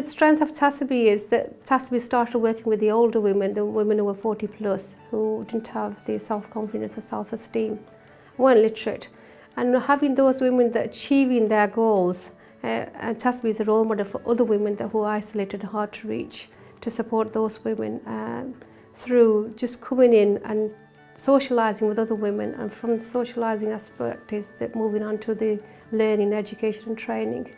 strength of TASB is that TASB started working with the older women, the women who were 40 plus, who didn't have the self-confidence or self-esteem, weren't literate. And having those women that achieving their goals, and TASB is a role model for other women who are isolated and hard to reach, to support those women through just coming in and socialising with other women, and from the socialising aspect is that moving on to the learning, education and training.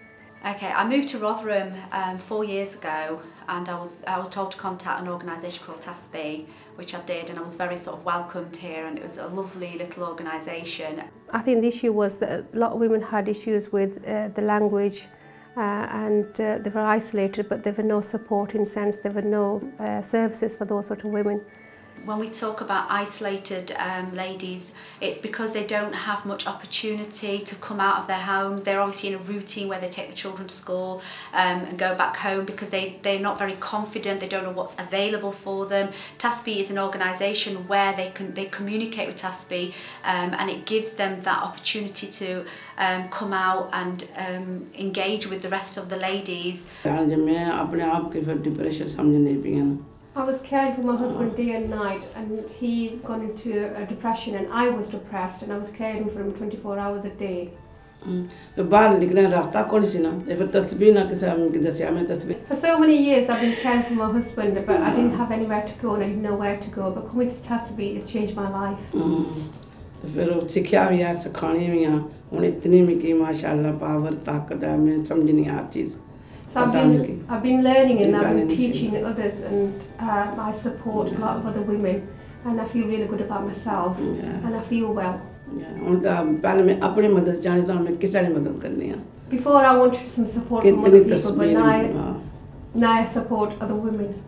Okay, I moved to Rotherham 4 years ago, and I was told to contact an organisation called TASB, which I did, and I was very sort of welcomed here, and it was a lovely little organisation. I think the issue was that a lot of women had issues with the language, and they were isolated, but there were no support in the sense there were no services for those sort of women. When we talk about isolated ladies, it's because they don't have much opportunity to come out of their homes. They're obviously in a routine where they take the children to school and go back home because they're not very confident, they don't know what's available for them. TASB is an organisation where they communicate with TASB, and it gives them that opportunity to come out and engage with the rest of the ladies. I was caring for my husband day and night, and he got into a depression, and I was depressed, and I was caring for him 24 hours a day. For so many years I've been caring for my husband, but I didn't have anywhere to go and I didn't know where to go. But coming to TASB has changed my life. So I've been learning and I've been teaching others, and I support a lot of other women, and I feel really good about myself, and I feel well. Before I wanted some support from other people, but now I support other women.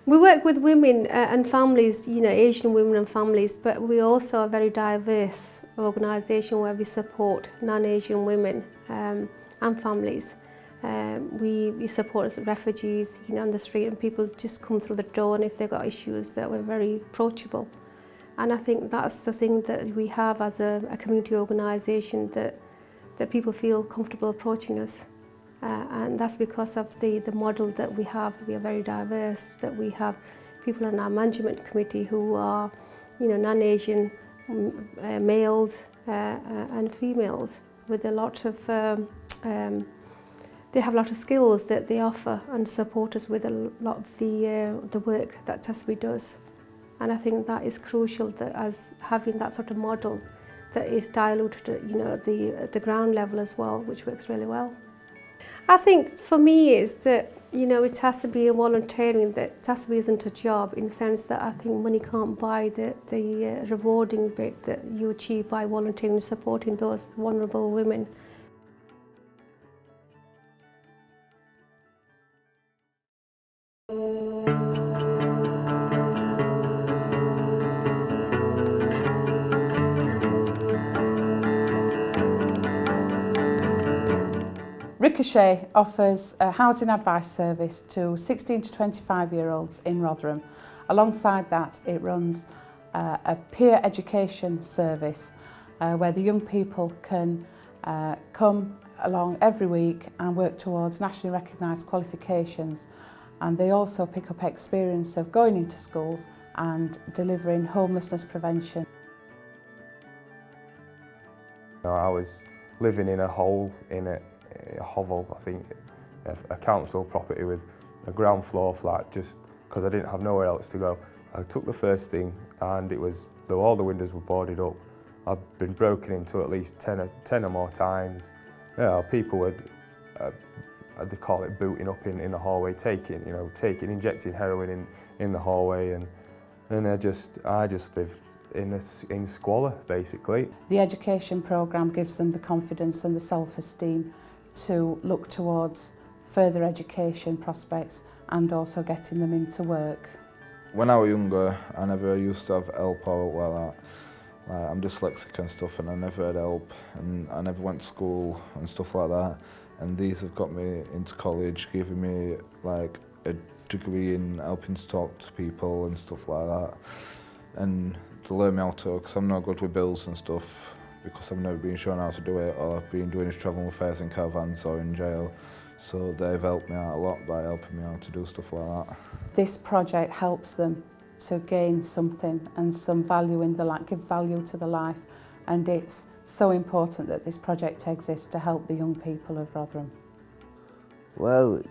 We work with women and families, you know, Asian women and families, but we also are a very diverse organisation where we support non-Asian women and families. We support refugees, you know, on the street, and people just come through the door, and if they've got issues, that we're very approachable. And I think that's the thing that we have as a community organisation, that people feel comfortable approaching us. And that's because of the model that we have. We are very diverse, that we have people on our management committee who are, you know, non-Asian males and females with a lot of they have a lot of skills that they offer and support us with a lot of the work that TASB does. And I think that is crucial, that as having that sort of model that is diluted at, you know, at the ground level as well, which works really well. I think for me is that, you know, it has to be a volunteering, that TASB isn't a job, in the sense that I think money can't buy the rewarding bit that you achieve by volunteering and supporting those vulnerable women. Ricochet offers a housing advice service to 16 to 25-year-olds in Rotherham. Alongside that, it runs a peer education service where the young people can come along every week and work towards nationally recognised qualifications. And they also pick up experience of going into schools and delivering homelessness prevention. I was living in a hole in a hovel, I think, a council property with a ground floor flat, just because I didn't have nowhere else to go. I took the first thing, and it was, though all the windows were boarded up, I'd been broken into at least 10 or more times. Yeah, people would, they call it booting up in the hallway, injecting heroin in the hallway, and I just lived in squalor, basically. The education programme gives them the confidence and the self-esteem to look towards further education prospects and also getting them into work. When I was younger, I never used to have help or like that. I'm dyslexic and stuff, and I never had help, and I never went to school and stuff like that. And these have got me into college, giving me like a degree in helping to talk to people and stuff like that, and to learn me how to, because I'm not good with bills and stuff, because I've never been shown how to do it. All I've been doing is travelling with fares in caravans or in jail. So they've helped me out a lot by helping me out to do stuff like that. This project helps them to gain something and some value in the life, give value to the life, and it's so important that this project exists to help the young people of Rotherham. Well,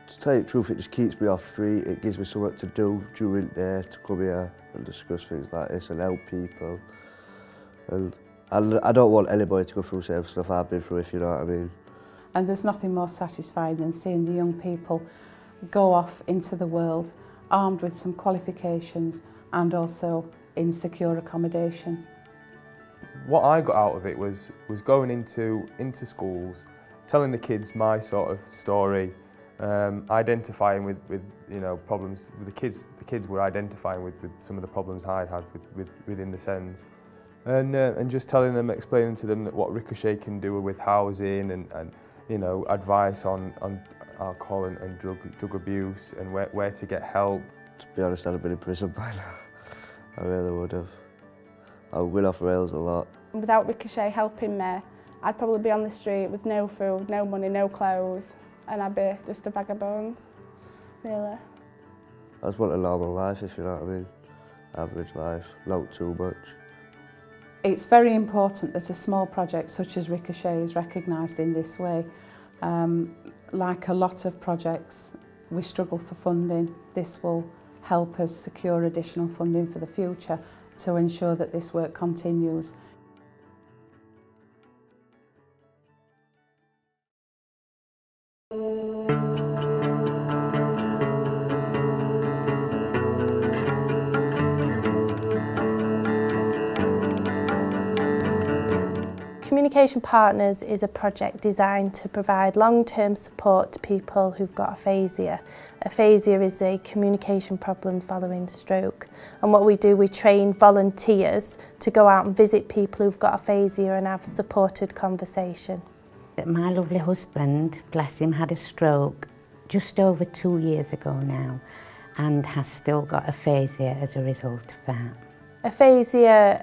to tell you the truth, it just keeps me off street. It gives me something to do during the day, to come here and discuss things like this and help people. And I don't want anybody to go through the same stuff I've been through, if you know what I mean. And there's nothing more satisfying than seeing the young people go off into the world armed with some qualifications and also in secure accommodation. What I got out of it was going into schools, telling the kids my sort of story, identifying with you know, problems with the kids. The kids were identifying with some of the problems I'd had within the SENS, and just telling them, explaining to them that what Ricochet can do with housing and you know, advice on alcohol and drug abuse and where to get help. To be honest, I'd have been in prison by now. I really would have. I would win off rails a lot. Without Ricochet helping me, I'd probably be on the street with no food, no money, no clothes, and I'd be just a bag of bones, really. I just want a normal life, if you know what I mean. Average life, not too much. It's very important that a small project such as Ricochet is recognised in this way. Like a lot of projects, we struggle for funding. This will help us secure additional funding for the future to ensure that this work continues. Communication Partners is a project designed to provide long-term support to people who've got aphasia. Aphasia is a communication problem following stroke, and what we do, we train volunteers to go out and visit people who've got aphasia and have supported conversation. My lovely husband, bless him, had a stroke just over 2 years ago now and has still got aphasia as a result of that. Aphasia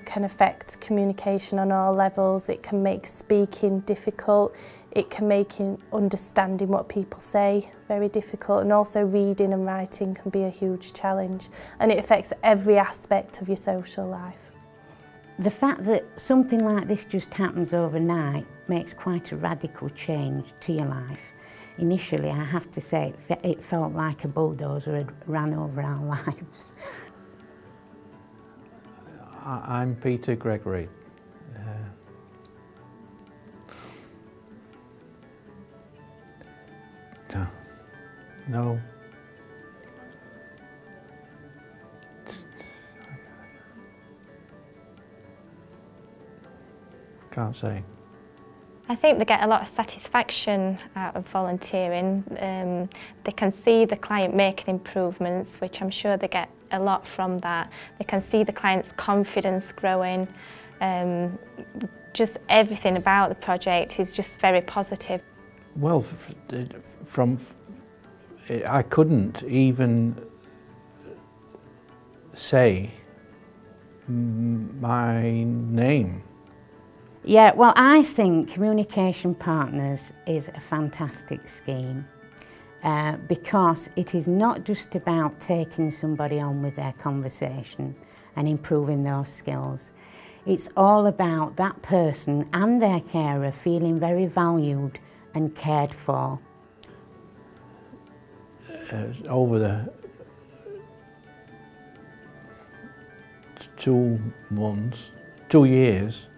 can affect communication on all levels. It can make speaking difficult, it can make understanding what people say very difficult, and also reading and writing can be a huge challenge, and it affects every aspect of your social life. The fact that something like this just happens overnight makes quite a radical change to your life. Initially, I have to say, it felt like a bulldozer had ran over our lives. I'm Peter Gregory. No. Can't say. I think they get a lot of satisfaction out of volunteering. They can see the client making improvements, which I'm sure they get a lot from that. They can see the client's confidence growing. Just everything about the project is just very positive. Well, I couldn't even say my name. Yeah, well, I think Communication Partners is a fantastic scheme because it is not just about taking somebody on with their conversation and improving those skills. It's all about that person and their carer feeling very valued and cared for. Over the 2 years,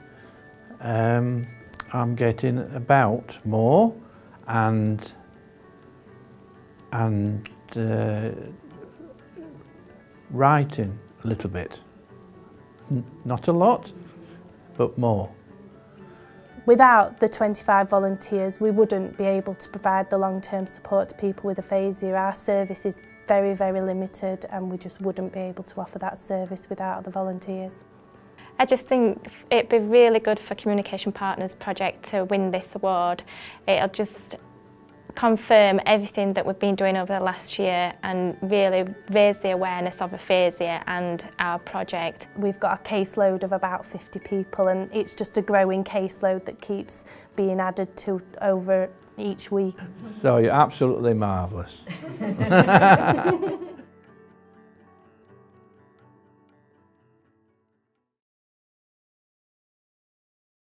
I'm getting about more and writing a little bit. Not a lot, but more. Without the 25 volunteers, we wouldn't be able to provide the long-term support to people with aphasia. Our service is very, very limited, and we just wouldn't be able to offer that service without the volunteers. I just think it'd be really good for Communication Partners project to win this award. It'll just confirm everything that we've been doing over the last year and really raise the awareness of aphasia and our project. We've got a caseload of about 50 people, and it's just a growing caseload that keeps being added to over each week. So you're absolutely marvellous.